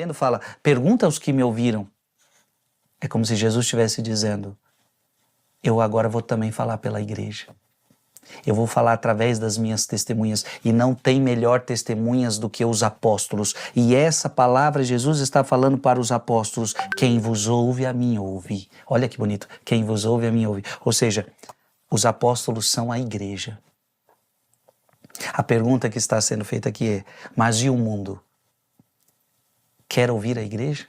respondendo, fala, pergunta aos que me ouviram. É como se Jesus estivesse dizendo, eu agora vou também falar pela igreja. Eu vou falar através das minhas testemunhas, e não tem melhor testemunhas do que os apóstolos. E essa palavra Jesus está falando para os apóstolos, quem vos ouve, a mim ouve. Olha que bonito, quem vos ouve, a mim ouve. Ou seja, os apóstolos são a igreja. A pergunta que está sendo feita aqui é, mas e o mundo? Quer ouvir a igreja?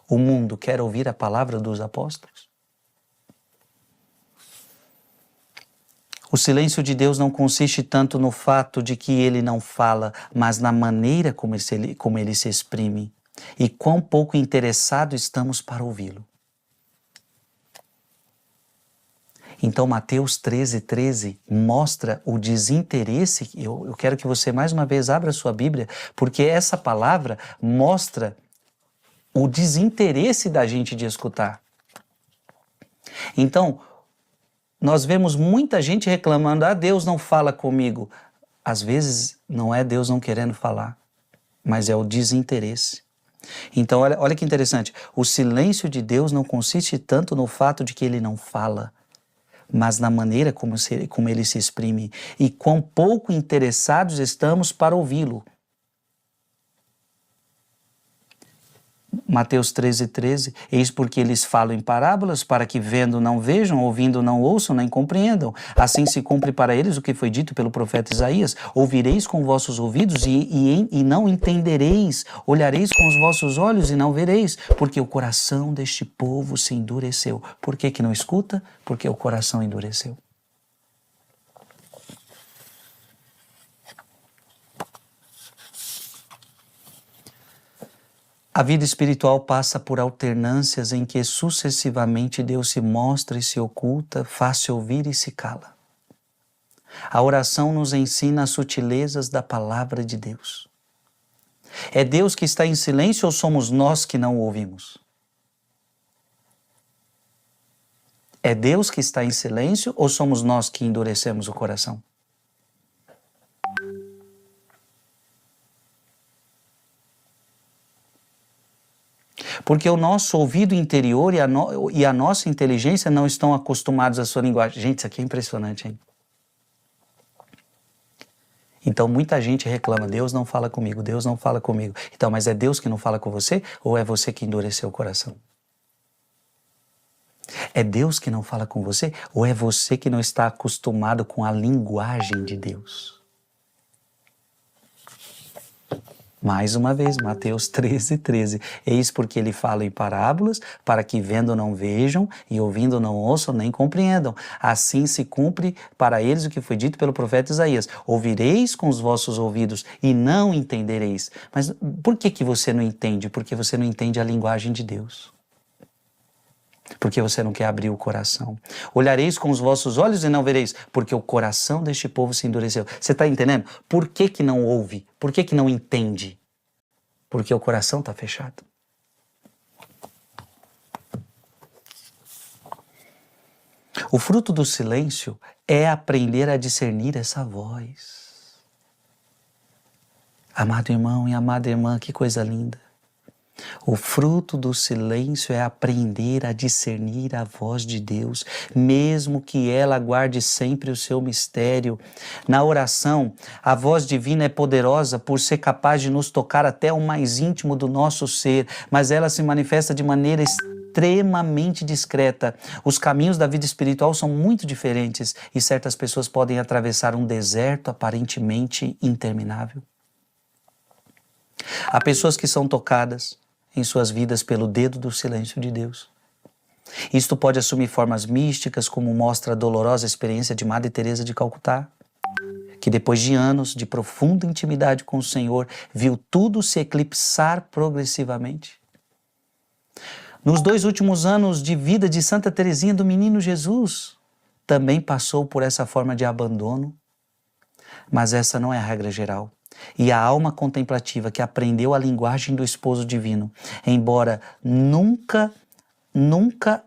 O mundo quer ouvir a palavra dos apóstolos? O silêncio de Deus não consiste tanto no fato de que ele não fala, mas na maneira como ele se exprime e quão pouco interessados estamos para ouvi-lo. Então Mateus 13:13 mostra o desinteresse. Eu quero que você mais uma vez abra a sua Bíblia, porque essa palavra mostra o desinteresse da gente de escutar. Então, nós vemos muita gente reclamando, Deus não fala comigo. Às vezes não é Deus não querendo falar, mas é o desinteresse. Então olha que interessante, o silêncio de Deus não consiste tanto no fato de que ele não fala, mas na maneira como ele se exprime e quão pouco interessados estamos para ouvi-lo. Mateus 13:13, eis porque eles falam em parábolas, para que vendo não vejam, ouvindo não ouçam, nem compreendam. Assim se cumpre para eles o que foi dito pelo profeta Isaías, ouvireis com vossos ouvidos e não entendereis, olhareis com os vossos olhos e não vereis, porque o coração deste povo se endureceu. Por que não escuta? Porque o coração endureceu. A vida espiritual passa por alternâncias em que sucessivamente Deus se mostra e se oculta, faz-se ouvir e se cala. A oração nos ensina as sutilezas da palavra de Deus. É Deus que está em silêncio ou somos nós que não o ouvimos? É Deus que está em silêncio ou somos nós que endurecemos o coração? Porque o nosso ouvido interior e a nossa inteligência não estão acostumados à sua linguagem. Gente, isso aqui é impressionante, hein? Então muita gente reclama, Deus não fala comigo, Deus não fala comigo. Então, mas é Deus que não fala com você ou é você que endureceu o coração? É Deus que não fala com você ou é você que não está acostumado com a linguagem de Deus? Mais uma vez, Mateus 13:13. Eis porque ele fala em parábolas, para que vendo não vejam e ouvindo não ouçam nem compreendam. Assim se cumpre para eles o que foi dito pelo profeta Isaías. Ouvireis com os vossos ouvidos e não entendereis. Mas por que você não entende? Porque você não entende a linguagem de Deus. Porque você não quer abrir o coração. Olhareis com os vossos olhos e não vereis, porque o coração deste povo se endureceu. Você está entendendo? Por que não ouve? Por que não entende? Porque o coração está fechado. O fruto do silêncio é aprender a discernir essa voz. Amado irmão e amada irmã, que coisa linda. O fruto do silêncio é aprender a discernir a voz de Deus, mesmo que ela guarde sempre o seu mistério. Na oração, a voz divina é poderosa por ser capaz de nos tocar até o mais íntimo do nosso ser, mas ela se manifesta de maneira extremamente discreta. Os caminhos da vida espiritual são muito diferentes e certas pessoas podem atravessar um deserto aparentemente interminável. Há pessoas que são tocadas em suas vidas pelo dedo do silêncio de Deus. Isto pode assumir formas místicas, como mostra a dolorosa experiência de Madre Teresa de Calcutá, que depois de anos de profunda intimidade com o Senhor, viu tudo se eclipsar progressivamente. Nos 2 últimos anos de vida de Santa Teresinha do Menino Jesus, também passou por essa forma de abandono, mas essa não é a regra geral. E a alma contemplativa que aprendeu a linguagem do esposo divino, embora nunca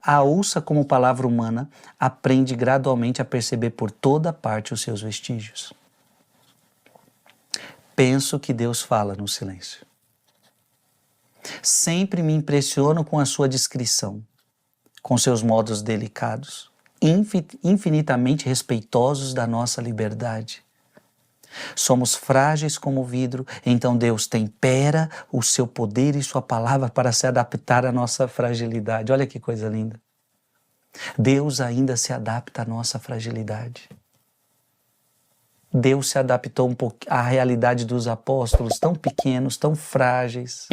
a ouça como palavra humana, aprende gradualmente a perceber por toda parte os seus vestígios. Penso que Deus fala no silêncio. Sempre me impressiono com a sua discrição, com seus modos delicados, infinitamente respeitosos da nossa liberdade. Somos frágeis como vidro, então Deus tempera o seu poder e sua palavra para se adaptar à nossa fragilidade. Olha que coisa linda. Deus ainda se adapta à nossa fragilidade. Deus se adaptou um pouco à realidade dos apóstolos, tão pequenos, tão frágeis.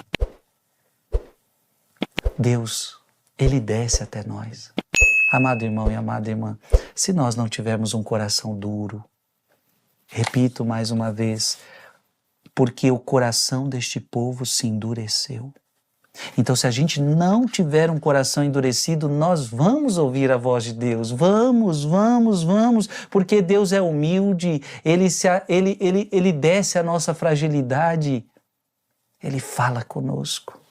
Deus, Ele desce até nós. Amado irmão e amada irmã, se nós não tivermos um coração duro, repito mais uma vez, porque o coração deste povo se endureceu. Então, se a gente não tiver um coração endurecido, nós vamos ouvir a voz de Deus. Vamos, porque Deus é humilde, Ele desce a nossa fragilidade, Ele fala conosco.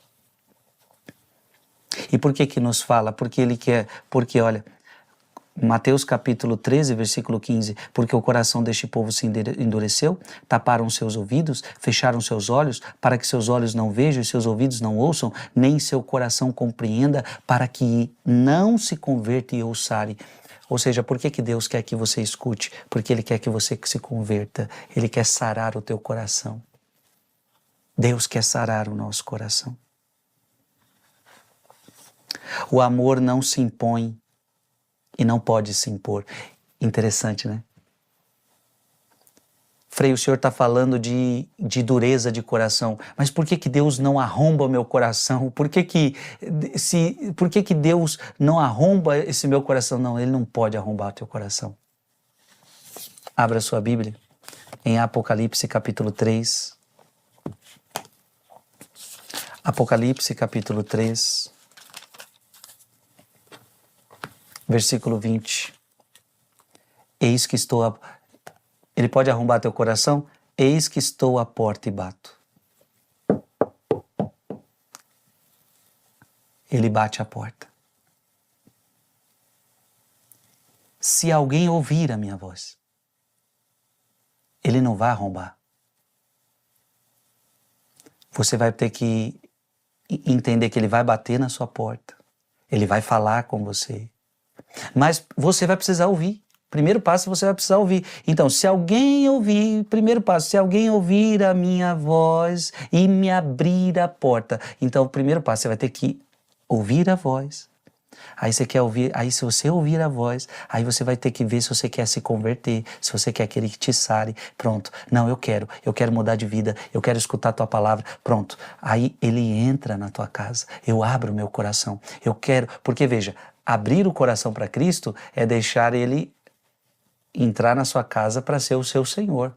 E por que nos fala? Porque Ele quer, olha, Mateus capítulo 13, versículo 15, porque o coração deste povo se endureceu, taparam seus ouvidos, fecharam seus olhos, para que seus olhos não vejam e seus ouvidos não ouçam, nem seu coração compreenda, para que não se converta e ouçare. Ou seja, por que Deus quer que você escute? Porque Ele quer que você se converta, Ele quer sarar o teu coração. Deus quer sarar o nosso coração. O amor não se impõe e não pode se impor. Interessante, né? Frei, o senhor está falando de dureza de coração, mas por que Deus não arromba o meu coração? Por que Deus não arromba esse meu coração? Não, Ele não pode arrombar o teu coração. Abra sua Bíblia em Apocalipse capítulo 3. Apocalipse capítulo 3. Versículo 20. Eis que estou Ele pode arrombar teu coração? Eis que estou à porta e bato. Ele bate a porta. Se alguém ouvir a minha voz, Ele não vai arrombar. Você vai ter que entender que Ele vai bater na sua porta. Ele vai falar com você. Mas você vai precisar ouvir. Primeiro passo, você vai precisar ouvir. Então, se alguém ouvir, primeiro passo, se alguém ouvir a minha voz e me abrir a porta. Então, o primeiro passo, você vai ter que ouvir a voz. Aí você quer ouvir, aí se você ouvir a voz, aí você vai ter que ver se você quer se converter, se você quer que Ele te sare. Pronto. Não, eu quero mudar de vida, eu quero escutar a tua palavra. Pronto. Aí Ele entra na tua casa. Eu abro o meu coração. Eu quero, porque veja, abrir o coração para Cristo é deixar Ele entrar na sua casa para ser o seu Senhor,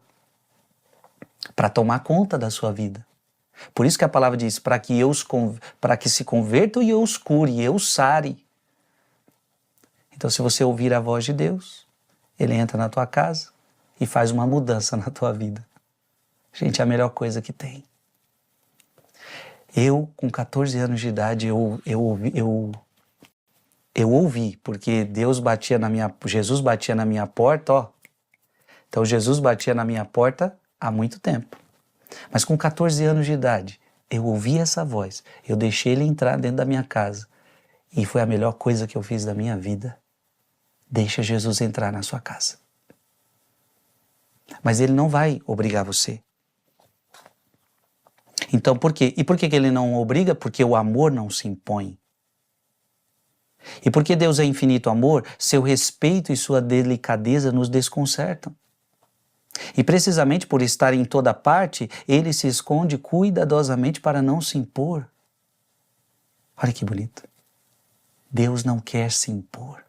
para tomar conta da sua vida. Por isso que a palavra diz, para que se convertam e eu os cure, e eu os sare. Então, se você ouvir a voz de Deus, Ele entra na tua casa e faz uma mudança na tua vida. Gente, é a melhor coisa que tem. Eu, com 14 anos de idade, eu ouvi, porque Jesus batia na minha porta, ó. Então Jesus batia na minha porta há muito tempo. Mas com 14 anos de idade, eu ouvi essa voz, eu deixei Ele entrar dentro da minha casa. E foi a melhor coisa que eu fiz da minha vida. Deixa Jesus entrar na sua casa. Mas Ele não vai obrigar você. Então por quê? E por que Ele não obriga? Porque o amor não se impõe. E porque Deus é infinito amor, seu respeito e sua delicadeza nos desconcertam. E precisamente por estar em toda parte, Ele se esconde cuidadosamente para não se impor. Olha que bonito. Deus não quer se impor.